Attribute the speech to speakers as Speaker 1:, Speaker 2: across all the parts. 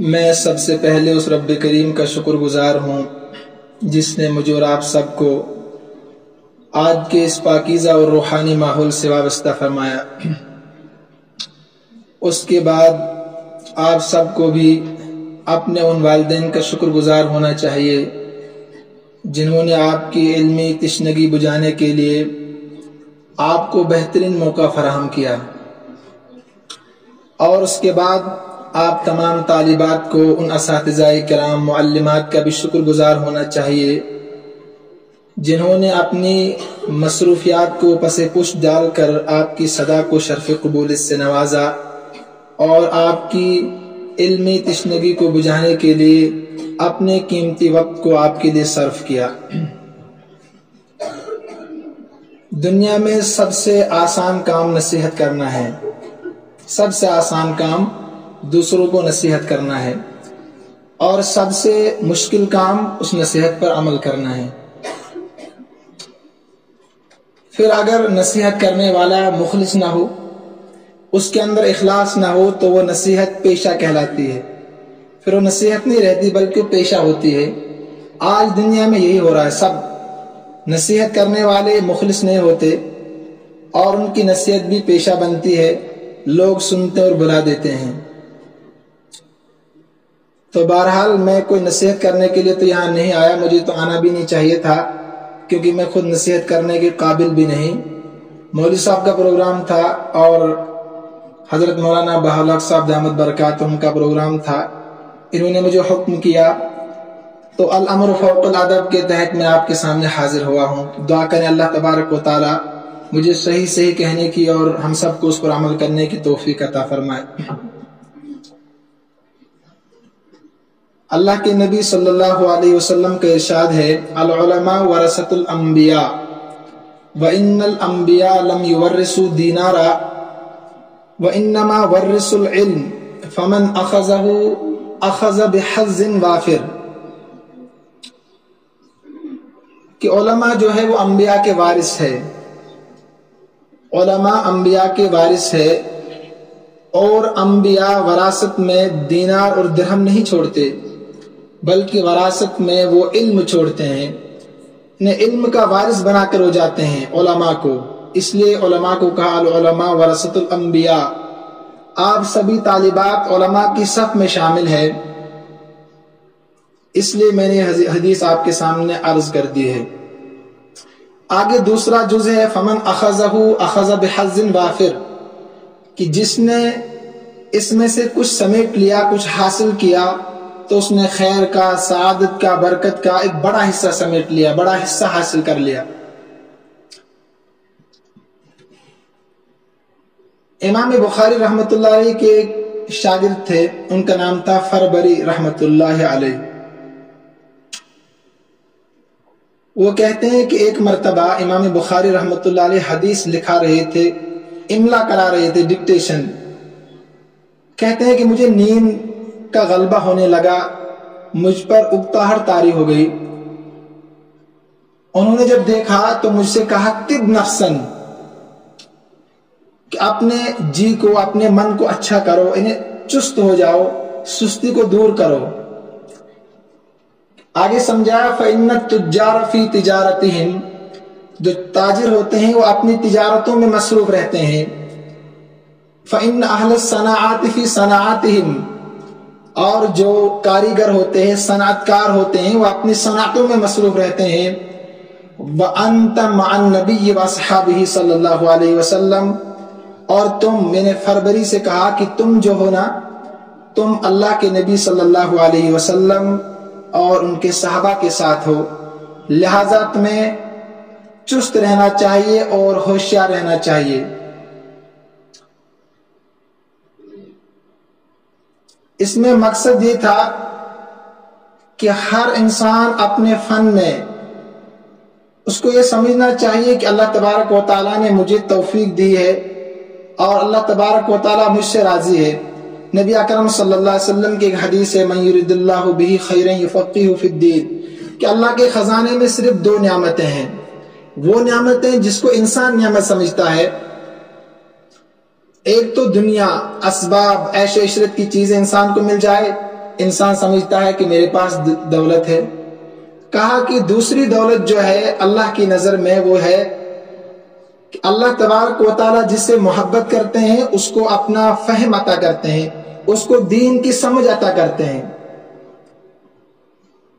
Speaker 1: میں سب سے پہلے اس رب کریم کا شکر گزار ہوں جس نے مجھے اور آپ سب کو آج کے اس پاکیزہ اور روحانی ماحول سے وابستہ فرمایا۔ اس کے بعد آپ سب کو بھی اپنے ان والدین کا شکر گزار ہونا چاہیے جنہوں نے آپ کی علمی تشنگی بجھانے کے لیے آپ کو بہترین موقع فراہم کیا، اور اس کے بعد آپ تمام طالبات کو ان اساتذہ کرام معلمات کا بھی شکر گزار ہونا چاہیے جنہوں نے اپنی مصروفیات کو پس پش ڈال کر آپ کی صدا کو شرف قبولیت سے نوازا اور آپ کی علمی تشنگی کو بجھانے کے لیے اپنے قیمتی وقت کو آپ کے لیے صرف کیا۔ دنیا میں سب سے آسان کام نصیحت کرنا ہے، سب سے آسان کام دوسروں کو نصیحت کرنا ہے، اور سب سے مشکل کام اس نصیحت پر عمل کرنا ہے۔ پھر اگر نصیحت کرنے والا مخلص نہ ہو، اس کے اندر اخلاص نہ ہو، تو وہ نصیحت پیشہ کہلاتی ہے، پھر وہ نصیحت نہیں رہتی بلکہ وہ پیشہ ہوتی ہے۔ آج دنیا میں یہی ہو رہا ہے، سب نصیحت کرنے والے مخلص نہیں ہوتے اور ان کی نصیحت بھی پیشہ بنتی ہے، لوگ سنتے اور بلا دیتے ہیں۔ تو بہرحال میں کوئی نصیحت کرنے کے لیے تو یہاں نہیں آیا، مجھے تو آنا بھی نہیں چاہیے تھا کیونکہ میں خود نصیحت کرنے کے قابل بھی نہیں۔ مولوی صاحب کا پروگرام تھا اور حضرت مولانا بہاءالحق صاحب دامت برکاتہم کا پروگرام تھا، انہوں نے مجھے حکم کیا تو الامر فوق الادب کے تحت میں آپ کے سامنے حاضر ہوا ہوں۔ دعا کریں اللہ تبارک و تعالی مجھے صحیح صحیح کہنے کی اور ہم سب کو اس پر عمل کرنے کی توفیق عطا فرمائے۔ اللہ کے نبی صلی اللہ علیہ وسلم کا ارشاد ہے، العلماء ورثۃ الانبیاء وان الانبیاء لم یورثوا دینارا وانما ورثوا العلم فمن اخذه اخذ بحظ وافر، کہ علماء جو ہے وہ انبیاء کے وارث ہے، علماء انبیاء کے وارث ہے، اور انبیاء وراثت میں دینار اور درہم نہیں چھوڑتے بلکہ وراثت میں وہ علم چھوڑتے ہیں، انہیں علم کا وارث بنا کر ہو جاتے ہیں علماء کو، اس لیے علماء کو کہا العلماء ورثۃ الانبیاء۔ آپ سبھی طالبات علماء کی صف میں شامل ہے، اس لیے میں نے حدیث آپ کے سامنے عرض کر دی ہے۔ آگے دوسرا جز ہے فمن اخذہ اخذ بحظ وافر، کہ جس نے اس میں سے کچھ سمیٹ لیا، کچھ حاصل کیا، تو اس نے خیر کا، سعادت کا، برکت کا ایک بڑا حصہ سمیٹ لیا، بڑا حصہ حاصل کر لیا۔ امام بخاری رحمۃ اللہ علیہ کے ایک شاگرد تھے، ان کا نام تھا فربری رحمۃ اللہ علیہ۔ وہ کہتے ہیں کہ ایک مرتبہ امام بخاری رحمۃ اللہ علیہ حدیث لکھا رہے تھے، املا کرا رہے تھے، ڈکٹیشن۔ کہتے ہیں کہ مجھے نیند کا غلبہ ہونے لگا، مجھ پر اکتاہٹ طاری ہو گئی۔ انہوں نے جب دیکھا تو مجھ سے کہا طب نفسن، کہ اپنے جی کو، اپنے من کو اچھا کرو، انہیں چست ہو جاؤ، سستی کو دور کرو۔ آگے سمجھایا فإن التجار فی تجارتہم، جو تاجر ہوتے ہیں وہ اپنی تجارتوں میں مصروف رہتے ہیں۔ فإن اہل الصناعات فی صناعتہم، اور جو کاریگر ہوتے ہیں، صنعت کار ہوتے ہیں، وہ اپنی صنعتوں میں مصروف رہتے ہیں۔ وأنت مع النبی واصحابہ صلی اللہ علیہ وسلم، اور تم، میں نے فربری سے کہا کہ تم جو ہو نا، تم اللہ کے نبی صلی اللہ علیہ وسلم اور ان کے صحابہ کے ساتھ ہو، لہذا تمہیں چست رہنا چاہیے اور ہوشیار رہنا چاہیے۔ اس میں مقصد یہ تھا کہ ہر انسان اپنے فن میں اس کو یہ سمجھنا چاہیے کہ اللہ تبارک و تعالیٰ نے مجھے توفیق دی ہے اور اللہ تبارک و تعالیٰ مجھ سے راضی ہے۔ نبی اکرم صلی اللہ علیہ وسلم کی ایک حدیث ہے، من یرد اللہ بہ خیرا یفقہہ فی الدین، کہ اللہ کے خزانے میں صرف دو نعمتیں ہیں، وہ نعمتیں جس کو انسان نعمت سمجھتا ہے، ایک تو دنیا، اسباب، عیش و عشرت کی چیزیں انسان کو مل جائے، انسان سمجھتا ہے کہ میرے پاس دولت ہے۔ کہا کہ دوسری دولت جو ہے اللہ کی نظر میں وہ ہے کہ اللہ تبارک و تعالیٰ جس سے محبت کرتے ہیں اس کو اپنا فہم عطا کرتے ہیں، اس کو دین کی سمجھ عطا کرتے ہیں،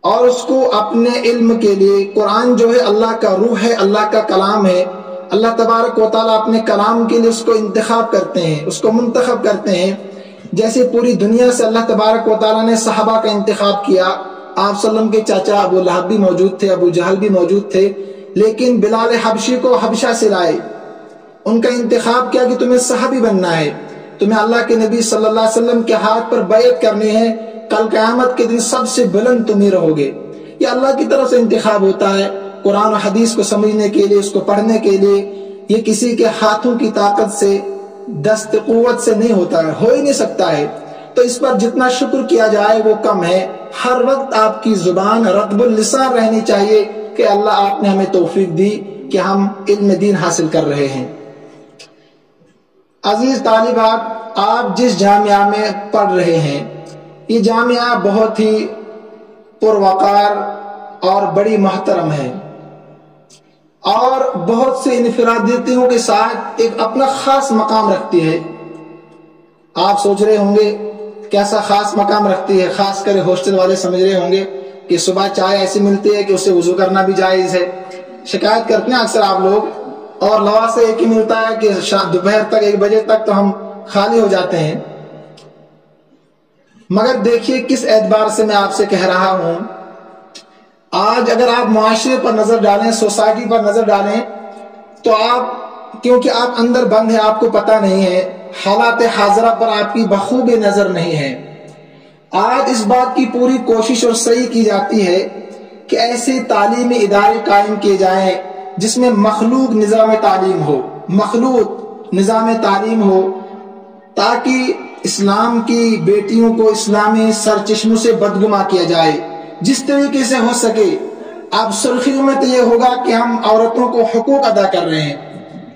Speaker 1: اور اس کو اپنے علم کے لیے، قرآن جو ہے اللہ کا روح ہے، اللہ کا کلام ہے، اللہ تبارک و تعالیٰ اپنے کلام کے لیے اس کو انتخاب کرتے ہیں، اس کو منتخب کرتے ہیں۔ جیسے پوری دنیا سے اللہ تبارک و تعالیٰ نے صحابہ کا انتخاب کیا، آپ صلی اللہ علیہ وسلم کے چاچا ابو لہب بھی موجود تھے، ابو جہل بھی موجود تھے، لیکن بلال حبشی کو حبشہ سے لائے، ان کا انتخاب کیا کہ تمہیں صحابی بننا ہے، تمہیں اللہ کے نبی صلی اللہ علیہ وسلم کے ہاتھ پر بیعت کرنی ہے، کل قیامت کے دن سب سے بلند تم ہی رہو گے۔ یہ اللہ کی طرف سے انتخاب ہوتا ہے، قرآن و حدیث کو سمجھنے کے لیے، اس کو پڑھنے کے لیے۔ یہ کسی کے ہاتھوں کی طاقت سے، دست قوت سے نہیں ہوتا ہے، ہو ہی نہیں سکتا ہے۔ تو اس پر جتنا شکر کیا جائے وہ کم ہے۔ ہر وقت آپ کی زبان رطب اللسان رہنی چاہیے کہ اللہ آپ نے ہمیں توفیق دی کہ ہم علم دین حاصل کر رہے ہیں۔ عزیز طالبات، آپ جس جامعہ میں پڑھ رہے ہیں یہ جامعہ بہت ہی پروقار اور بڑی محترم ہے، اور بہت سے انفرادیتوں کے ساتھ ایک اپنا خاص مقام رکھتی ہے۔ آپ سوچ رہے ہوں گے کیسا خاص مقام رکھتی ہے، خاص کر ہاسٹل والے سمجھ رہے ہوں گے کہ صبح چائے ایسی ملتی ہے کہ اسے وضو کرنا بھی جائز ہے۔ شکایت کرتے ہیں اکثر آپ لوگ، اور لواسا ایک ہی ملتا ہے کہ دوپہر تک 1 بجے تک تو ہم خالی ہو جاتے ہیں۔ مگر دیکھیے کس اعتبار سے میں آپ سے کہہ رہا ہوں، آج اگر آپ معاشرے پر نظر ڈالیں، سوسائٹی پر نظر ڈالیں، تو آپ، کیونکہ آپ اندر بند ہیں، آپ کو پتہ نہیں ہے، حالات حاضرہ پر آپ کی بخوبی نظر نہیں ہے۔ آج اس بات کی پوری کوشش اور سعی کی جاتی ہے کہ ایسے تعلیمی ادارے قائم کیے جائیں جس میں مخلوق نظام تعلیم ہو، مخلوق نظام تعلیم ہو، تاکہ اسلام کی بیٹیوں کو اسلامی سرچشموں سے بدگما کیا جائے جس طریقے سے ہو سکے۔ اب سرخیوں میں تو یہ ہوگا کہ ہم عورتوں کو حقوق ادا کر رہے ہیں،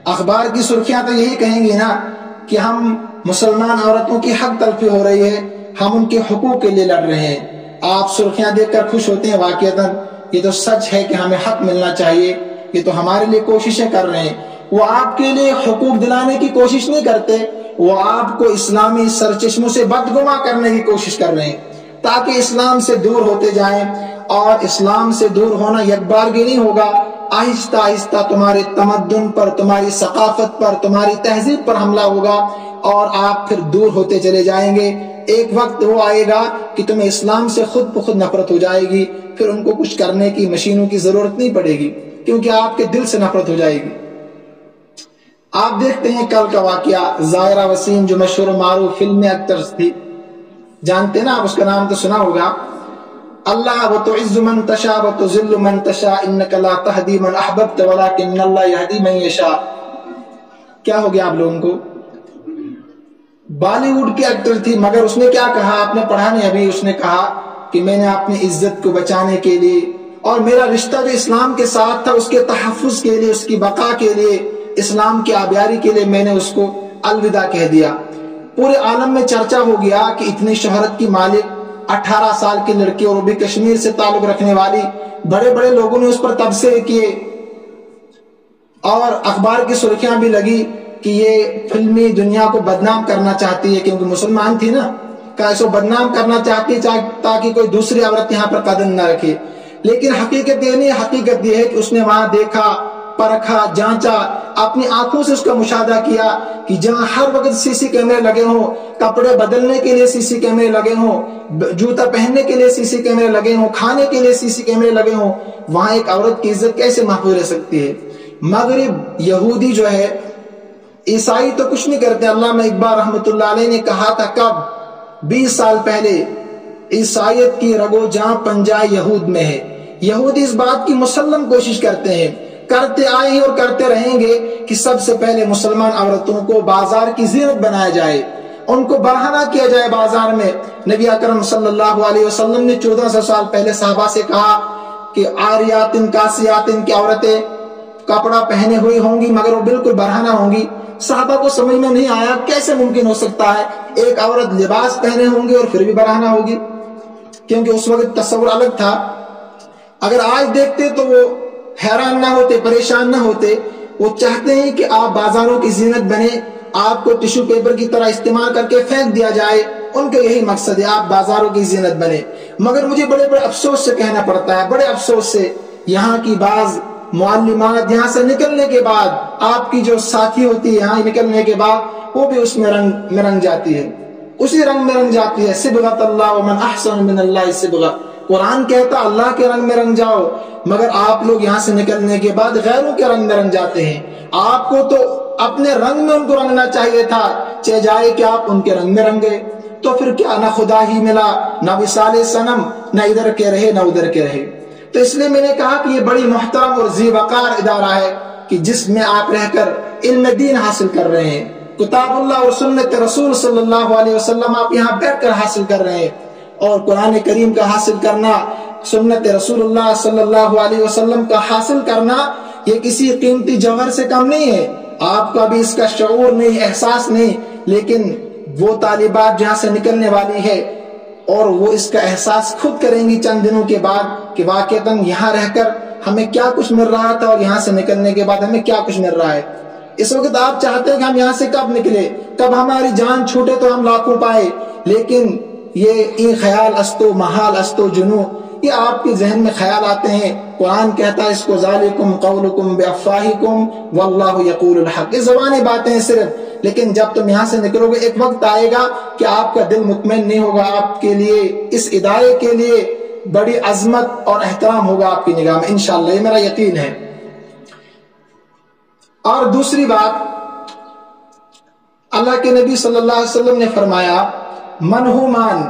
Speaker 1: اخبار کی سرخیاں تو یہی کہیں گی نا کہ ہم مسلمان عورتوں کی حق تلفی ہو رہی ہے، ہم ان کے حقوق کے لیے لڑ رہے ہیں۔ آپ سرخیاں دیکھ کر خوش ہوتے ہیں، واقعتاً یہ تو سچ ہے کہ ہمیں حق ملنا چاہیے، یہ تو ہمارے لیے کوششیں کر رہے ہیں۔ وہ آپ کے لیے حقوق دلانے کی کوشش نہیں کرتے، وہ آپ کو اسلامی سرچشموں سے بدگما کرنے کی کوشش کر رہے ہیں تاکہ اسلام سے دور ہوتے جائیں۔ اور اسلام سے دور ہونا یک بارگی نہیں ہوگا، آہستہ آہستہ تمہارے تمدن پر، تمہاری ثقافت پر، تمہاری تہذیب پر حملہ ہوگا، اور آپ پھر دور ہوتے چلے جائیں گے۔ ایک وقت وہ آئے گا کہ تمہیں اسلام سے خود بخود نفرت ہو جائے گی، پھر ان کو کچھ کرنے کی، مشینوں کی ضرورت نہیں پڑے گی، کیونکہ آپ کے دل سے نفرت ہو جائے گی۔ آپ دیکھتے ہیں کل کا واقعہ، ظاہرہ وسیم جو مشہور و معروف فلم ایکٹرز تھی، جانتے نا آپ، اس کا نام تو سنا ہوگا۔ اللہ وتعز من تشاء وتذل من تشاء انک لا تہدی من احببت ولکن اللہ یہدی من یشاء۔ کیا ہو گیا آپ لوگوں کو؟ بالی ووڈ کی ایکٹر تھی، مگر اس نے کیا کہا، آپ نے پڑھا نہیں ابھی، اس نے کہا کہ میں نے اپنی عزت کو بچانے کے لیے اور میرا رشتہ جو اسلام کے ساتھ تھا اس کے تحفظ کے لیے، اس کی بقا کے لیے، اسلام کی آبیاری کے لیے میں نے اس کو الوداع کہہ دیا۔ پورے عالم میں چرچا ہو گیا کہ اتنی شہرت کی مالک 18 سال کی لڑکی اور وہ بھی کشمیر سے تعلق رکھنے والی، بڑے بڑے لوگوں نے اس پر تبصرے کیے، اور اخبار کی سرخیاں بھی لگی کہ یہ فلمی دنیا کو بدنام کرنا چاہتی ہے، کیونکہ مسلمان تھی نا، کہ اس کو بدنام کرنا چاہتی ہے تاکہ کوئی دوسری عورت یہاں پر قدم نہ رکھے۔ لیکن حقیقت یہ نہیں، حقیقت یہ ہے کہ اس نے وہاں دیکھا، پرکھا، جانچا، اپنی آنکھوں سے اس کا مشاہدہ کیا کہ جہاں ہر وقت سی سی کیمرے لگے ہوں، کپڑے بدلنے کے لیے سی سی کیمرے لگے ہوں، جوتا پہننے کے لیے سی سی کیمرے لگے ہوں، کھانے کے لیے سی سی کیمرے لگے ہوں، وہاں ایک عورت کی عزت کیسے محفوظ رہ سکتی ہے؟ مغرب یہودی جو ہے، عیسائی تو کچھ نہیں کرتے۔ علامہ اقبال رحمۃ اللہ علیہ نے کہا تھا کب؟ 20 سال پہلے، عیسائیت کی رگ و جاں پنجہ یہود میں ہے۔ یہودی اس بات کی مسلم کوشش کرتے ہیں، کرتے آئے ہیں اور کرتے رہیں گے کہ سب سے پہلے مسلمان عورتوں کو بازار کی زینت بنایا جائے، ان کو برہنہ کیا جائے بازار میں۔ نبی اکرم صلی اللہ علیہ وسلم نے 1400 سال پہلے صحابہ سے کہا کہ عاریات کاسیات کی عورتیں کپڑا پہنے ہوئی ہوں گی مگر وہ بالکل برہنہ ہوں گی، صحابہ کو سمجھ میں نہیں آیا کیسے ممکن ہو سکتا ہے ایک عورت لباس پہنے ہوں گے اور پھر بھی برہنہ ہوگی، کیونکہ اس وقت تصور الگ تھا۔ اگر آج دیکھتے تو وہ حیران نہ ہوتے، پریشان نہ ہوتے۔ وہ چاہتے ہیں کہ آپ بازاروں کی زینت بنے، آپ کو ٹیشو پیپر کی طرح استعمال کر کے پھینک دیا جائے، ان کا یہی مقصد ہے آپ بازاروں کی زینت بنے۔ مگر مجھے بڑے بڑے افسوس سے کہنا پڑتا ہے، بڑے افسوس سے، یہاں کی بعض معلمات یہاں سے نکلنے کے بعد، آپ کی جو ساتھی ہوتی ہے یہاں نکلنے کے بعد، وہ بھی اس میں رنگ جاتی ہے، اسی رنگ میں رنگ جاتی ہے۔ صبغۃ اللہ ومن احسن من اللہ صبغہ، قرآن کہتا اللہ کے رنگ میں رنگ جاؤ، مگر آپ لوگ یہاں سے نکلنے کے بعد غیروں کے رنگ میں رنگ جاتے ہیں۔ آپ کو تو اپنے رنگ میں ان کو رنگنا چاہیے تھا، چہ جائے کہ آپ ان کے رنگ میں رنگے، تو پھر کیا نہ خدا ہی ملا، نہ وصال صنم، نہ ادھر کے رہے نہ ادھر کے رہے۔ تو اس لیے میں نے کہا کہ یہ بڑی محترم اور ذی وقار ادارہ ہے کہ جس میں آپ رہ کر علم دین حاصل کر رہے ہیں، کتاب اللہ اور سنت رسول صلی اللہ علیہ وسلم آپ یہاں بیٹھ کر حاصل کر رہے ہیں، اور قرآن کریم کا حاصل کرنا، سنت رسول اللہ صلی اللہ علیہ وسلم کا حاصل کرنا، یہ کسی قیمتی جوہر سے کم نہیں ہے۔ آپ کو ابھی اس کا شعور نہیں، احساس نہیں، لیکن وہ طالبات جہاں سے نکلنے والی ہے اور وہ اس کا احساس خود کریں گی چند دنوں کے بعد کہ واقعتاً یہاں رہ کر ہمیں کیا کچھ مل رہا تھا اور یہاں سے نکلنے کے بعد ہمیں کیا کچھ مل رہا ہے۔ اس وقت آپ چاہتے ہیں کہ ہم یہاں سے کب نکلے، کب ہماری جان چھوٹے تو ہم لاکھوں پائے، لیکن یہ خیال استو محال استو جنو، یہ آپ کے ذہن میں خیال آتے ہیں۔ قرآن کہتا ہے اس کو ذالکم قولکم بافواہکم واللہ یقول الحق، یہ زبانی باتیں ہیں صرف، لیکن جب تم یہاں سے نکلو گے ایک وقت آئے گا کہ آپ کا دل مطمئن نہیں ہوگا، آپ کے لیے اس ادارے کے لیے بڑی عظمت اور احترام ہوگا آپ کی نگاہ میں، انشاءاللہ یہ میرا یقین ہے۔ اور دوسری بات، اللہ کے نبی صلی اللہ علیہ وسلم نے فرمایا منہومان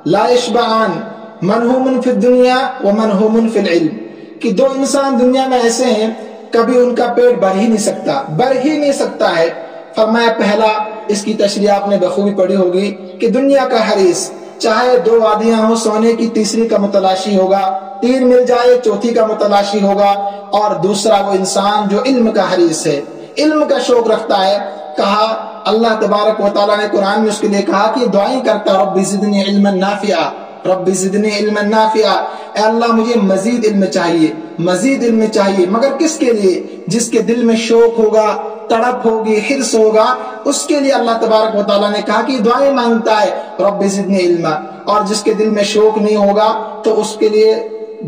Speaker 1: لا یشبعان، منہوم فی الدنیا ومنہوم فی العلم، کہ دو انسان دنیا میں ایسے ہیں کبھی ان کا پیٹ بھر ہی نہیں سکتا ہے۔ فرمایا پہلا، اس کی تشریح آپ نے بخوبی پڑھی ہوگی کہ دنیا کا حریص، چاہے دو وادیاں ہوں سونے کی تیسری کا متلاشی ہوگا، تین مل جائے چوتھی کا متلاشی ہوگا۔ اور دوسرا وہ انسان جو علم کا حریص ہے، علم کا شوق رکھتا ہے۔ کہا اللہ تبارک و تعالیٰ نے قرآن میں اس کے لیے کہا کہ دعائیں کرتا رب زدنی علما نافعا، رب زدنی علما نافعا، اے اللہ مجھے مزید علم چاہیے، مزید علم چاہیے، مگر کس کے لیے؟ جس کے دل میں شوق ہوگا، تڑپ ہوگی، حرص ہوگا، اس کے لیے اللہ تبارک و تعالیٰ نے کہا کہ دعائیں مانگتا ہے رب زدنی علما، اور جس کے دل میں شوق نہیں ہوگا تو اس کے لیے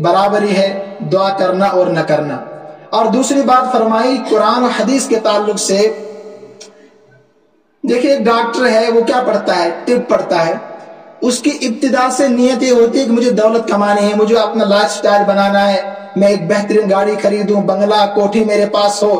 Speaker 1: برابری ہے دعا کرنا اور نہ کرنا۔ اور دوسری بات فرمائی قرآن و حدیث کے تعلق سے، دیکھیں ایک ڈاکٹر ہے وہ کیا پڑھتا ہے؟ طب پڑھتا ہے۔ اس کی ابتدا سے نیت یہ ہوتی ہے کہ مجھے دولت کمانی ہے، مجھے اپنا لائف سٹائل بنانا ہے، میں ایک بہترین گاڑی خریدوں، بنگلہ کوٹھی میرے پاس ہو،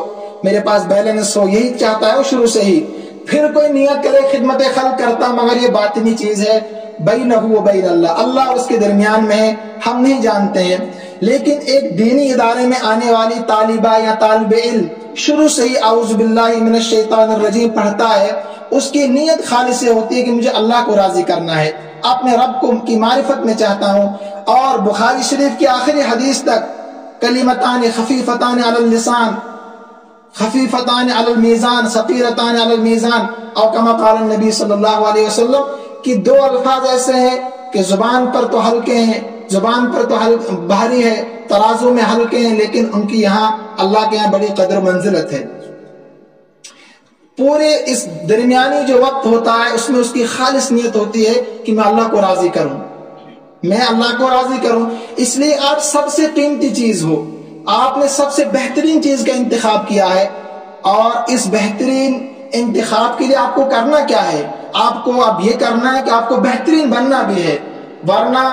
Speaker 1: میرے پاس بیلنس ہو، یہی چاہتا ہے وہ شروع سے ہی۔ پھر کوئی نیت کرے خدمت خلق کرتا، مگر یہ باطنی چیز ہے، بینہ و بین اللہ، اللہ اس کے درمیان میں ہے، ہم نہیں جانتے ہیں۔ لیکن ایک دینی ادارے میں آنے والی طالبہ یا طالب علم شروع سے ہی اعوذ باللہ من الشیطان الرجیم پڑھتا ہے، اس کی نیت خالص سے ہوتی ہے کہ مجھے اللہ کو راضی کرنا ہے، اپنے رب کو کی معرفت میں چاہتا ہوں۔ اور بخاری شریف کی آخری حدیث تک کلمتان خفیفتان علی اللسان خفیفتان علی المیزان ثقیلتان علی المیزان، اور کما قال النبی صلی اللہ علیہ وسلم، کہ دو الفاظ ایسے ہیں کہ زبان پر تو ہلکے ہیں، زبان پر تو بھاری ہے، ترازو میں ہلکے ہیں، لیکن ان کی یہاں اللہ کے یہاں بڑی قدر منزلت ہے۔ پورے اس درمیانی جو وقت ہوتا ہے اس میں اس کی خالص نیت ہوتی ہے کہ میں اللہ کو راضی کروں، میں اللہ کو راضی کروں۔ اس لیے آپ سب سے قیمتی چیز ہو، آپ نے سب سے بہترین چیز کا انتخاب کیا ہے، اور اس بہترین انتخاب کے لیے آپ کو کرنا کیا ہے؟ آپ کو اب یہ کرنا ہے کہ آپ کو بہترین بننا بھی ہے، ورنہ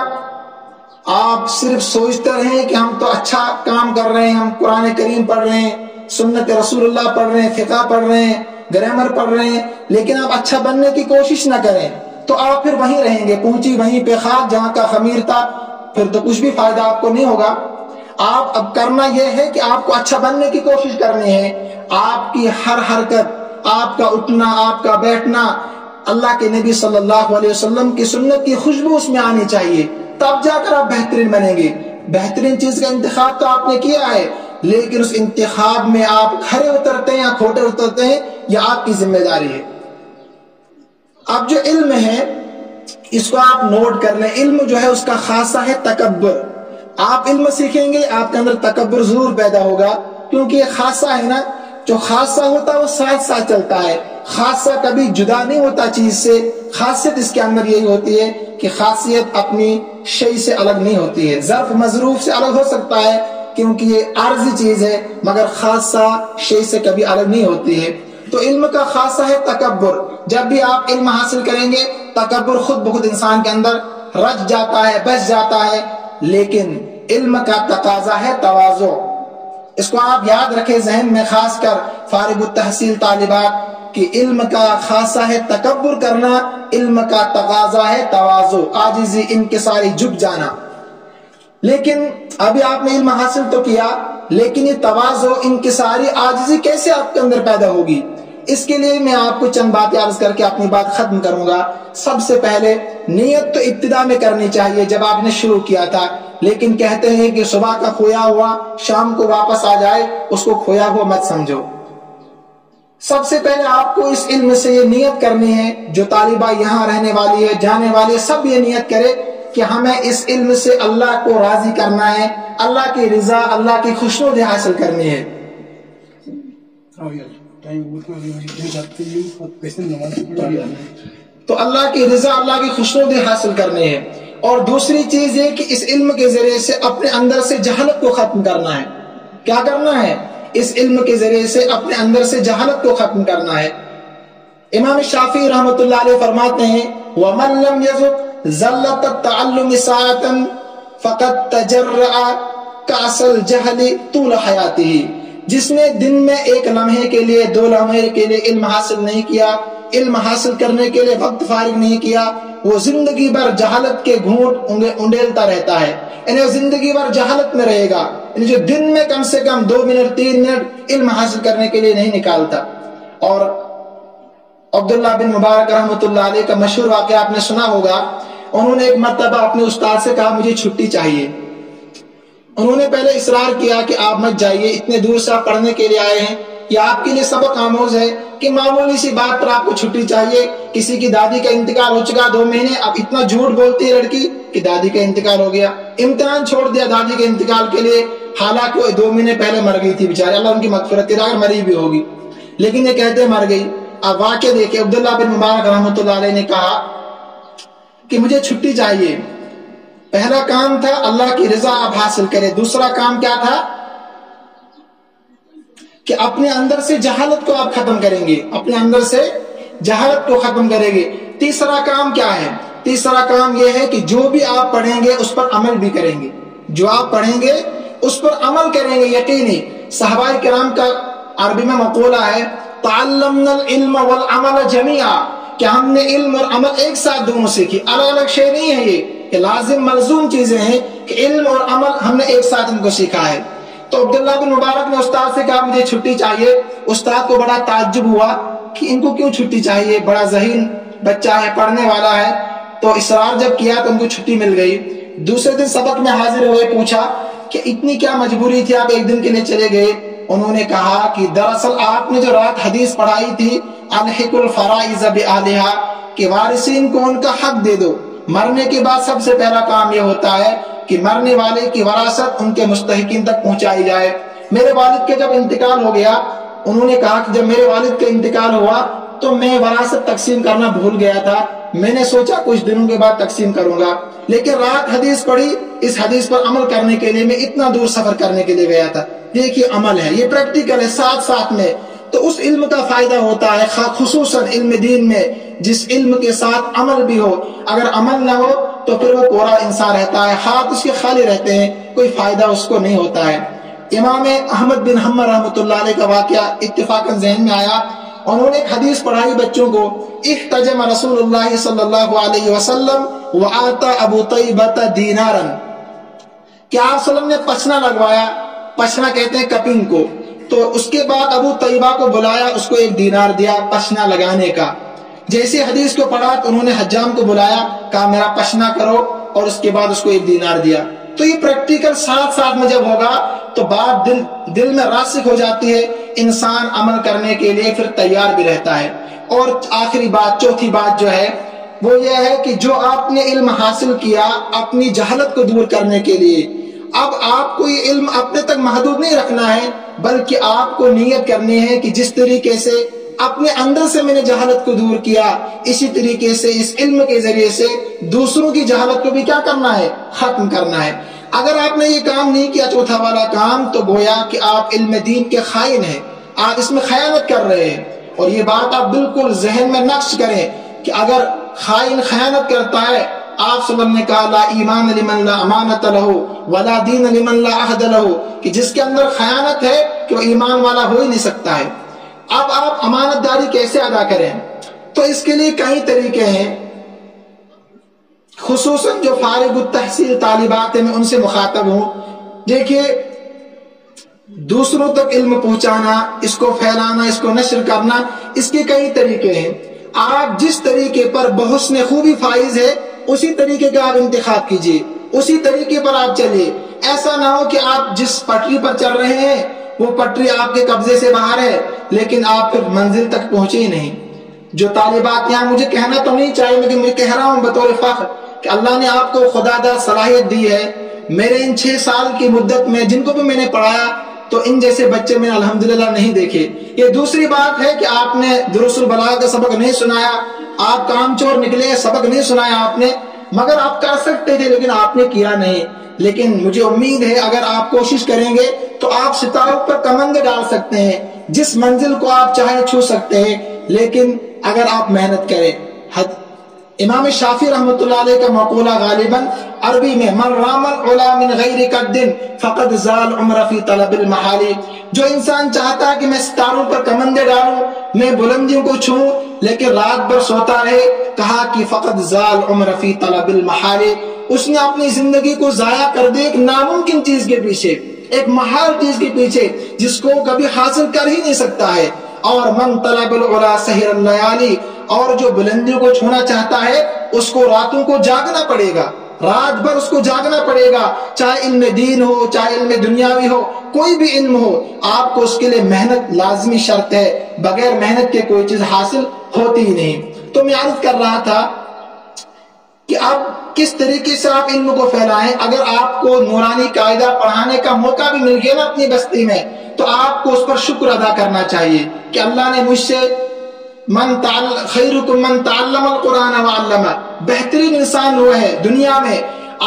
Speaker 1: آپ صرف سوچتے رہیں کہ ہم تو اچھا کام کر رہے ہیں، ہم قرآن کریم پڑھ رہے ہیں، سنت رسول اللہ پڑھ رہے ہیں، فقہ پڑھ رہے ہیں، گرامر پڑھ رہے ہیں، لیکن آپ اچھا بننے کی کوشش نہ کریں تو آپ پھر وہیں رہیں گے، پہنچی وہیں پہ خاک جہاں کا خمیر تھا، پھر تو کچھ بھی فائدہ آپ کو نہیں ہوگا۔ آپ اب کرنا یہ ہے کہ آپ کو اچھا بننے کی کوشش کرنی ہے، آپ کی ہر حرکت، آپ کا اٹھنا، آپ کا بیٹھنا اللہ کے نبی صلی اللہ علیہ وسلم کی سنت کی خوشبو اس میں آنی چاہیے، تب جا کر آپ بہترین بنیں گے۔ بہترین چیز کا انتخاب تو آپ نے کیا ہے، لیکن اس انتخاب میں آپ کھرے اترتے ہیں یا کھوٹے اترتے ہیں یہ آپ کی ذمہ داری ہے۔ اب جو علم ہے اس کو آپ نوٹ کر لیں، علم جو ہے اس کا خاصہ ہے تکبر۔ آپ علم سیکھیں گے آپ کے اندر تکبر ضرور پیدا ہوگا، کیونکہ یہ خاصہ ہے نا، جو خاصہ ہوتا ہے وہ ساتھ ساتھ چلتا ہے، خاصہ کبھی جدا نہیں ہوتا چیز سے۔ خاصیت اس کے اندر یہی ہوتی ہے کہ خاصیت اپنی شے سے الگ نہیں ہوتی ہے، ظرف مظروف سے الگ ہو سکتا ہے کیونکہ یہ عارضی چیز ہے، مگر خاصہ شے سے کبھی الگ نہیں ہوتی ہے۔ تو علم کا خاصہ ہے تکبر۔ جب بھی آپ علم حاصل کریں گے تکبر خود بخود انسان کے اندر رچ جاتا ہے، بچ جاتا ہے، لیکن علم کا تقاضا ہے تواضع۔ اس کو آپ یاد رکھیں ذہن میں، خاص کر فارغ التحصیل طالبات، کہ علم کا خاصہ ہے تکبر کرنا، علم کا تقاضا ہے تواضع، عاجزی، انکساری، جھک جانا۔ لیکن ابھی آپ نے علم حاصل تو کیا، لیکن یہ تواضع، انکساری، عاجزی کیسے آپ کے اندر پیدا ہوگی؟ اس کے لیے میں آپ کو چند باتیں عرض کر کے اپنی بات ختم کروں گا۔ سب سے پہلے نیت تو ابتدا میں کرنی چاہیے جب آپ نے شروع کیا تھا، لیکن کہتے ہیں کہ صبح کا کھویا ہوا شام کو واپس آ جائے، اس کو کھویا ہوا مت سمجھو۔ سب سے پہلے آپ کو اس علم سے یہ نیت کرنی ہے، جو طالبہ یہاں رہنے والی ہے، جانے والی ہے، سب یہ نیت کرے کہ ہمیں اس علم سے اللہ کو راضی کرنا ہے، اللہ کی رضا، اللہ کی خوشنودی حاصل کرنی ہے۔ تو اللہ کی رضا، اللہ کی خوشنودی حاصل کرنی ہے۔ اور دوسری چیز یہ کہ اس علم کے ذریعے سے اپنے اندر سے جہالت کو ختم کرنا ہے۔ کیا کرنا ہے؟ اس علم کے ذریعے سے اپنے اندر سے جہالت کو ختم کرنا ہے۔ امام شافعی رحمۃ اللہ علیہ فرماتے ہیں وَمَن لَمْ يَذُقْ ذَلَّةَ التَّعَلُّمِ سَاعَةً فَقَدْ تَجَرَّعَ كَأْسَ الْجَهْلِ طُولَ حَيَاتِهِ، جس نے دن میں ایک لمحے کے لیے، دو لمحے کے لیے علم حاصل نہیں کیا، علم حاصل کرنے کے لیے وقت فارغ نہیں کیا، وہ زندگی بھر جہالت کے گھونٹ انڈیلتا رہتا ہے، یعنی زندگی بھر جہالت میں رہے گا، یعنی جو دن میں کم سے کم 2 منٹ 3 منٹ علم حاصل کرنے کے لیے نہیں نکالتا۔ اور عبداللہ بن مبارک رحمۃ اللہ علیہ کا مشہور واقعہ آپ نے سنا ہوگا، انہوں نے ایک مرتبہ اپنے استاد سے کہا مجھے چھٹی چاہیے۔ انہوں نے پہلے اصرار کیا کہ آپ مت جائیے، اتنے دور سے آپ پڑھنے کے لیے آئے ہیں، یہ آپ کے لیے سبق آموز ہے کہ معمولی سی بات پر آپ کو چھٹی چاہیے، کسی کی دادی کا انتقال ہو چکا 2 مہینے، اب اتنا جھوٹ بولتی ہے لڑکی کہ دادی کا انتقال ہو گیا، امتحان چھوڑ دیا دادی کے انتقال کے لیے، حالانکہ وہ 2 مہینے پہلے مر گئی تھی بیچارے، اللہ ان کی مغفرت کرے، اگر مری بھی ہوگی، لیکن یہ کہتے مر گئی۔ اب واقعہ دیکھیں، عبداللہ بن مبارک رحمۃ اللہ علیہ نے کہا کہ مجھے چھٹی چاہیے۔ پہلا کام تھا اللہ کی رضا آپ حاصل کرے، دوسرا کام کیا تھا کہ اپنے اندر سے جہالت کو آپ ختم کریں گے، اپنے اندر سے جہالت کو ختم کریں گے۔ تیسرا کام کیا ہے؟ تیسرا کام یہ ہے کہ جو بھی آپ پڑھیں گے اس پر عمل بھی کریں گے، جو آپ پڑھیں گے اس پر عمل کریں گے۔ یقینی صحابہ کرام کا عربی میں مقولہ ہے تعلمنا العلم والعمل جميعا، کہ ہم نے علم اور عمل ایک ساتھ دونوں سیکھی، الگ الگ شے نہیں ہے، یہ لازم ملزوم چیزیں ہیں کہ علم اور عمل ہم نے ایک ساتھ ان کو سیکھا ہے۔ تو عبداللہ بن مبارک نے استاد سے کہا مجھے چھٹی چاہیے۔ استاد کو بڑا تعجب ہوا کہ ان کو کیوں چھٹی چاہیے، بڑا ذہین بچہ ہے، پڑھنے والا ہے۔ تو اصرار جب کیا تو ان کو چھٹی مل گئی۔ دوسرے دن سبق میں حاضر ہوئے، پوچھا کہ اتنی کیا مجبوری تھی، آپ ایک دن کے لیے چلے گئے؟ انہوں نے کہا کہ دراصل آپ نے جو رات حدیث پڑھائی تھی الحق الفرائض بأہلہا، کہ وارثین کو ان کا حق دے دو، مرنے کے بعد سب سے پہلا کام یہ ہوتا ہے کہ مرنے والے کی وراثت ان کے مستحقین تک پہنچائی جائے۔ میرے والد کے جب انتقال ہو گیا، انہوں نے کہا کہ جب میرے والد کا انتقال ہوا تو میں وراثت تقسیم کرنا بھول گیا تھا، میں نے سوچا کچھ دنوں کے بعد تقسیم کروں گا، لیکن رات حدیث پڑھی، اس حدیث پر عمل کرنے کے لیے میں اتنا دور سفر کرنے کے لیے گیا تھا۔ دیکھیے عمل ہے، یہ پریکٹیکل ہے ساتھ ساتھ میں، تو اس علم کا فائدہ ہوتا ہے، خصوصاً علم دین میں جس علم کے ساتھ عمل بھی ہو۔ اگر عمل نہ ہو تو پھر وہ کورا انسان رہتا ہے، ہاتھ اس کے خالی رہتے ہیں، کوئی فائدہ اس کو نہیں ہوتا ہے۔ امام احمد بن حنبل رحمۃ اللہ علیہ کا واقعہ اتفاقاً ذہن میں آیا، انہوں نے ایک حدیث پڑھائی بچوں کو، احتجم رسول اللہ صلی اللہ علیہ وسلم وآتا ابو طیبہ دینارا، کہ آپ صلی اللہ علیہ وسلم نے پچنا لگوایا، پچنا کہتے ہیں کپنگ کو، تو اس کے بعد ابو طیبہ کو بلایا، اس کو 1 دینار دیا پچنا لگانے کا۔ جیسے حدیث کو پڑھا تو انہوں نے حجام کو بلایا، کہا میرا پچنا کرو، اور اس کے بعد اس کو 1 دینار دیا۔ تو یہ پریکٹیکل ساتھ ساتھ میں جب ہوگا تو بات دل میں راسخ ہو جاتی ہے، انسان عمل کرنے کے لیے پھر تیار بھی رہتا ہے۔ اور آخری بات، چوتھی بات جو ہے وہ یہ ہے کہ جو آپ نے علم حاصل کیا اپنی جہالت کو دور کرنے کے لیے، اب آپ کو یہ علم اپنے تک محدود نہیں رکھنا ہے، بلکہ آپ کو نیت کرنی ہے کہ جس طریقے سے اپنے اندر سے میں نے جہالت کو دور کیا، اسی طریقے سے اس علم کے ذریعے سے دوسروں کی جہالت کو بھی کیا کرنا ہے، ختم کرنا ہے۔ اگر آپ نے یہ کام نہیں کیا، چوتھا والا کام، تو گویا کہ آپ علم دین کے خائن ہیں، آپ اس میں خیانت کر رہے ہیں۔ اور یہ بات آپ بالکل ذہن میں نقش کریں کہ اگر خائن خیانت کرتا ہے، آپ صلی اللہ علیہ وسلم نے کہا لا ایمان لمن لا امانت لہ ولا دین لمن لا عہد لہ، کہ جس کے اندر خیانت ہے کہ وہ ایمان والا ہو ہی نہیں سکتا ہے۔ اب آپ امانت داری کیسے ادا کریں؟ تو اس کے لیے کئی طریقے ہیں، خصوصاً جو فارغ التحصیل طالبات ہیں، میں ان سے مخاطب ہوں۔ دیکھیے، دوسروں تک علم پہنچانا، اس کو پھیلانا، اس کو نشر کرنا، اس کے کئی طریقے ہیں۔ آپ جس طریقے پر بحسن خوبی فائز ہے، اسی طریقے کا آپ انتخاب کیجئے، اسی طریقے پر آپ چلیے۔ ایسا نہ ہو کہ آپ جس پٹری پر چل رہے ہیں وہ پٹری آپ کے قبضے سے باہر ہے، لیکن آپ پھر منزل تک پہنچے ہی نہیں۔ جو طالبات یہاں، مجھے کہنا تو نہیں چاہیے لیکن میں کہہ رہا ہوں بطور فخر کہ اللہ نے آپ کو خدا داد صلاحیت دی ہے۔ میرے ان 6 سال کی مدت میں جن کو بھی میں نے پڑھایا، تو ان جیسے بچے میں نے الحمدللہ نہیں دیکھے۔ یہ دوسری بات ہے کہ آپ نے دروس البلاغہ کا سبق نہیں سنایا، آپ کام چور نکلے، سبق نہیں سنایا آپ نے، مگر آپ کر سکتے تھے لیکن آپ نے کیا نہیں۔ لیکن مجھے امید ہے اگر آپ کوشش کریں گے تو آپ ستاروں پر کمند ڈال سکتے ہیں، جس منزل کو آپ چاہیں چھو سکتے ہیں، لیکن اگر آپ محنت کریں۔ امام شافعی رحمۃ اللہ علیہ کا مقولہ غالباً عربی میں من رام العلا من غیر قد فقد زال عمر فی طلب المحالی، جو انسان چاہتا ہے کہ میں ستاروں پر کمندے ڈالوں، میں بلندیوں کو چھوں لیکن رات بھر سوتا رہے، کہا کہ فقد زال عمر فی طلب المحالی، اس نے اپنی زندگی کو ضائع کر دی ایک ناممکن چیز کے پیچھے، ایک محال چیز کے پیچھے جس کو کبھی حاصل کر ہی نہیں سکتا ہے۔ اور من طلب العلا سحر اللیالی، اور جو بلندیوں کو چھونا چاہتا ہے اس کو راتوں کو جاگنا پڑے گا، رات بھر اس کو جاگنا پڑے گا، چاہے علم دین ہو، چاہے علم دنیاوی ہو، کوئی بھی علم ہو، آپ کو اس کے لیے محنت لازمی شرط ہے، بغیر محنت کے کوئی چیز حاصل ہوتی ہی نہیں۔ تو میں عرض کر رہا تھا کہ اب کس طریقے سے آپ علم کو پھیلائیں۔ اگر آپ کو نورانی قاعدہ پڑھانے کا موقع بھی مل گیا نا اپنی بستی میں، تو آپ کو اس پر شکر ادا کرنا چاہیے کہ اللہ نے مجھ سے خیرکم من تعلم القرآن وعلمہ، بہترین انسان وہ ہے دنیا میں۔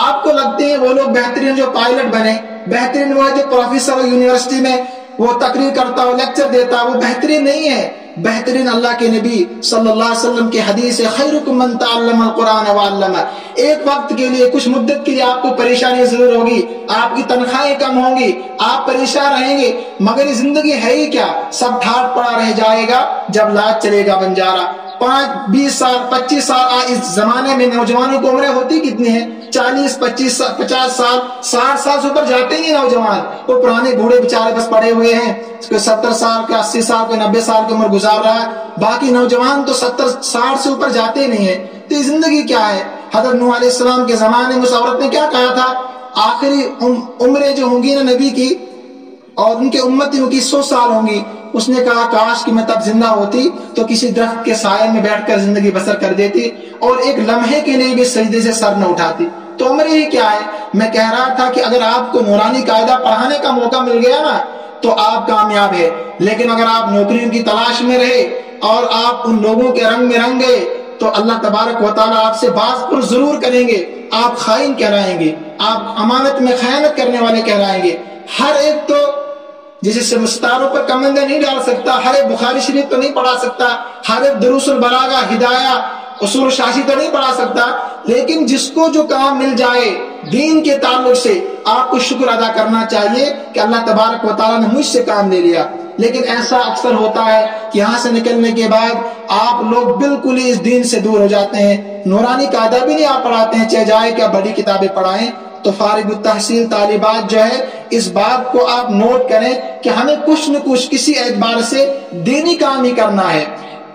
Speaker 1: آپ کو لگتے ہیں وہ لوگ بہترین جو پائلٹ بنے، بہترین وہ جو پروفیسر یونیورسٹی میں وہ تقریر کرتا ہو، لیکچر دیتا، وہ بہترین نہیں ہے۔ بہترین اللہ کے نبی صلی اللہ علیہ وسلم کی حدیث ہے خیرکم من تعلم القرآن وعلمہ۔ ایک وقت کے لیے، کچھ مدت کے لیے آپ کو پریشانی ضرور ہوگی، آپ کی تنخواہیں کم ہوں گی، آپ پریشان رہیں گے، مگر یہ زندگی ہے ہی کیا، سب ٹھاٹ پڑا رہ جائے گا جب لاج چلے گا بنجارا۔ 5 20 سال 25 سال اس زمانے میں نوجوانوں کی عمریں ہوتی کتنی ہیں؟ 40 25 50 سال 60 سال سے اوپر جاتے ہی نوجوان، وہ پرانے بوڑھے بیچارے بس پڑے ہوئے ہیں، کوئی 70 سال کے 80 سال کے 90 سال کی عمر گزار رہا ہے، باقی نوجوان تو 70 60 سے اوپر جاتے ہی نہیں ہیں۔ تو یہ زندگی کیا ہے؟ حضرت نوح علیہ السلام کے زمانے میں اس عورت نے کیا کہا تھا؟ آخری عمریں جو ہوں گی نا نبی کی اور ان کے امتیوں کی 100 سال ہوں گی، اس نے کہا کاش کہ میں تب زندہ ہوتی تو کسی درخت کے سائے میں بیٹھ کر زندگی بسر کر دیتی اور ایک لمحے کے لیے بھی سجدے سے سر نہ اٹھاتی۔ تو عمر ہی کیا ہے؟ میں کہہ رہا تھا کہ اگر آپ کو نورانی قاعدہ پڑھانے کا موقع مل گیا نا تو آپ کامیاب ہے، لیکن اگر آپ نوکریوں کی تلاش میں رہے اور آپ ان لوگوں کے رنگ میں رنگ گئے تو اللہ تبارک و تعالیٰ آپ سے باز پر ضرور کریں گے، آپ خائن کہلائیں گے، آپ امانت میں خیانت کرنے والے کہلائیں گے۔ ہر ایک تو جسے ستاروں پر کمندے نہیں ڈال سکتا، ہر ایک بخاری شریف تو نہیں پڑھا سکتا، ہر ایک دروس البلاغہ ہدایہ اصول شاشی تو نہیں پڑھا سکتا، لیکن جس کو جو کام مل جائے دین کے تعلق سے آپ کو شکر ادا کرنا چاہیے کہ اللہ تبارک و تعالیٰ نے مجھ سے کام لے لیا۔ لیکن ایسا اکثر ہوتا ہے کہ یہاں سے نکلنے کے بعد آپ لوگ بالکل ہی اس دین سے دور ہو جاتے ہیں، نورانی قاعدہ بھی نہیں آپ پڑھاتے ہیں، چاہے جائے کیا بڑی کتابیں پڑھائیں۔ تو فارغ التحصیل طالبات جو ہے اس بات کو آپ نوٹ کریں کہ ہمیں کچھ نہ کچھ کسی اعتبار سے دینی کام ہی کرنا ہے۔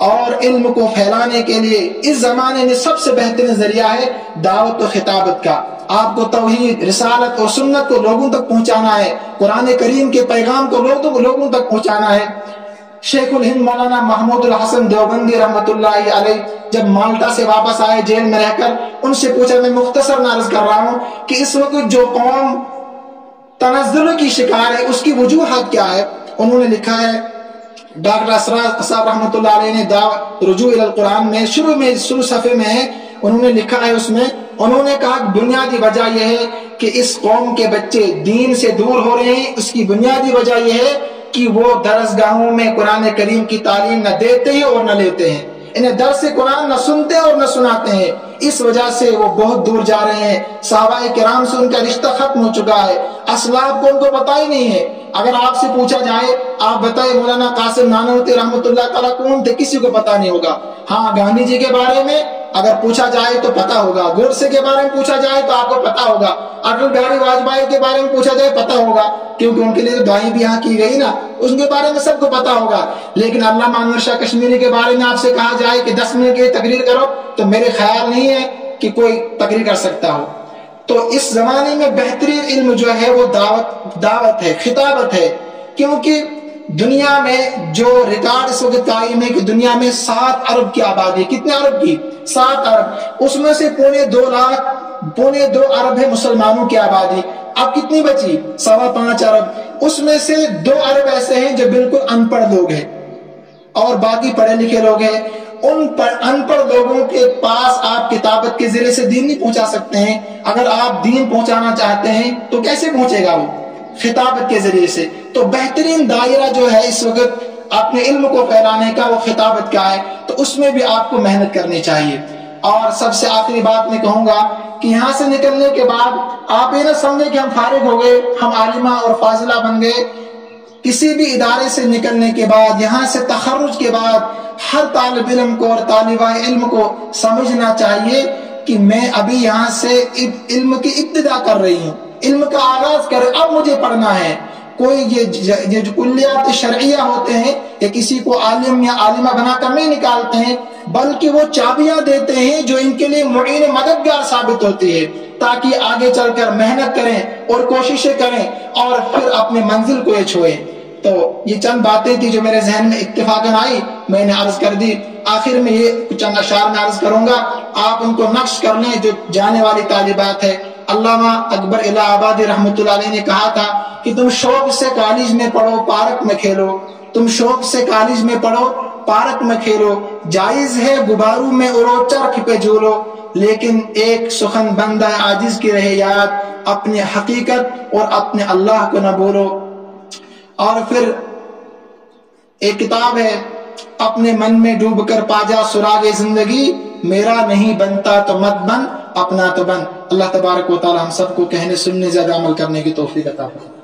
Speaker 1: اور علم کو پھیلانے کے لیے اس زمانے میں سب سے بہترین ذریعہ ہے دعوت و خطابت کا. آپ کو توحید، رسالت اور سنت کو لوگوں تک پہنچانا ہے، قرآن کریم کے پیغام کو لوگوں تک پہنچانا ہے. شیخ الہند مولانا محمود الحسن دیوبندی رحمۃ اللہ علیہ جب مالٹا سے واپس آئے جیل میں رہ کر، ان سے پوچھا، میں مختصر عرض کر رہا ہوں کہ اس وقت جو قوم تنزل کی شکار ہے اس کی وجوہات کیا ہے. انہوں نے لکھا ہے، ڈاکٹر اسرار صاحب رحمۃ اللہ علیہ نے رجوع الی القرآن میں شروع صفحے میں ہے، انہوں نے لکھا ہے، اس میں انہوں نے کہا کہ بنیادی وجہ یہ ہے کہ اس قوم کے بچے دین سے دور ہو رہے ہیں. اس کی بنیادی وجہ یہ ہے کہ وہ درسگاہوں میں قرآن کریم کی تعلیم نہ دیتے ہیں اور نہ لیتے ہیں، انہیں درس قرآن نہ سنتے اور نہ سناتے ہیں. اس وجہ سے وہ بہت دور جا رہے ہیں. صحابہ کرام سے ان کا رشتہ ختم ہو چکا ہے، اسلاف کو ان کو پتہ ہی نہیں ہے. اگر آپ سے پوچھا جائے، آپ بتائیں مولانا قاسم نانوتوی رحمۃ اللہ تعالیٰ کون تھے، کسی کو پتہ نہیں ہوگا. ہاں، گاندھی جی کے بارے میں اگر پوچھا جائے تو پتہ ہوگا، گوڈسے کے بارے میں پوچھا جائے تو آپ کو پتہ ہوگا، اٹل بہاری واجپئی کے بارے میں پوچھا جائے پتہ ہوگا، کیونکہ ان کے لیے دعائیں بھی یہاں کی گئی نا، اس کے بارے میں سب کو پتہ ہوگا. لیکن علامہ انور شاہ کشمیری کے بارے میں آپ سے کہا جائے کہ 10 منٹ کی تقریر کرو تو میرے خیال نہیں ہے کہ کوئی تقریر کر سکتا ہو. تو اس زمانے میں بہترین علم جو ہے وہ دعوت ہے، خطابت ہے. کیونکہ دنیا میں جو ریکارڈ اس وقت قائم ہے کہ دنیا میں 7 ارب کی آبادی. کتنے ارب کی؟ 7 ارب. اس میں سے 2.25 ارب ہے مسلمانوں کی آبادی. اب کتنی بچی؟ 5.25 ارب. اس میں سے 2 ارب ایسے ہیں جو بالکل ان پڑھ لوگ ہیں اور باقی پڑھے لکھے لوگ ہیں. ان ان پڑھ لوگوں کے پاس آپ کتابت کے ذریعے سے دین نہیں پہنچا سکتے ہیں. اگر آپ دین پہنچانا چاہتے ہیں تو کیسے پہنچے گا؟ وہ خطابت کے ذریعے سے. تو بہترین دائرہ جو ہے اس وقت اپنے علم کو پھیلانے کا وہ خطابت کا ہے. تو اس میں بھی آپ کو محنت کرنی چاہیے. اور سب سے آخری بات میں کہوں گا کہ یہاں سے نکلنے کے بعد آپ یہ نہ سمجھیں کہ ہم فارغ ہو گئے، ہم عالمہ اور فاضلہ بن گئے. کسی بھی ادارے سے نکلنے کے بعد، یہاں سے تخرج کے بعد، ہر طالب علم کو اور طالبہ علم کو سمجھنا چاہیے کہ میں ابھی یہاں سے علم کی ابتدا کر رہی ہوں، علم کا آغاز کر، اب مجھے پڑھنا ہے. کوئی یہ جو کلیات شرعیہ ہوتے ہیں یہ کسی کو عالم یا عالمہ بنا کر نہیں نکالتے ہیں، بلکہ وہ چابیاں دیتے ہیں جو ان کے لیے معین مددگار ثابت ہوتی ہے، تاکہ آگے چل کر محنت کریں اور کوششیں کریں اور پھر اپنے منزل کو یہ چھوئیں. تو یہ چند باتیں تھی جو میرے ذہن میں اتفاقاً آئی، میں نے عرض کر دی. آخر میں یہ چند اشعار میں عرض کروں گا، آپ ان کو نقش کر لیں جو جانے والی طالبات ہے. علامہ اکبر الہ آبادی رحمۃ اللہ علیہ نے کہا تھا کہ تم شوق سے کالج میں پڑھو، پارک میں کھیلو. تم شوق سے کالج میں پڑھو، پارک میں کھیلو. جائز ہے غباروں میں اڑو، چرخ پہ جھولو، لیکن ایک سخن بندہ عاجز کی رہے یاد، اپنے حقیقت اور اپنے اللہ کو نہ بولو. اور پھر ایک کتاب ہے، اپنے من میں ڈوب کر پا جا سراغ زندگی، میرا نہیں بنتا تو مت بن، اپنا تو بن. اللہ تبارک و تعالی ہم سب کو کہنے سننے زیادہ عمل کرنے کی توفیق عطا فرمائے.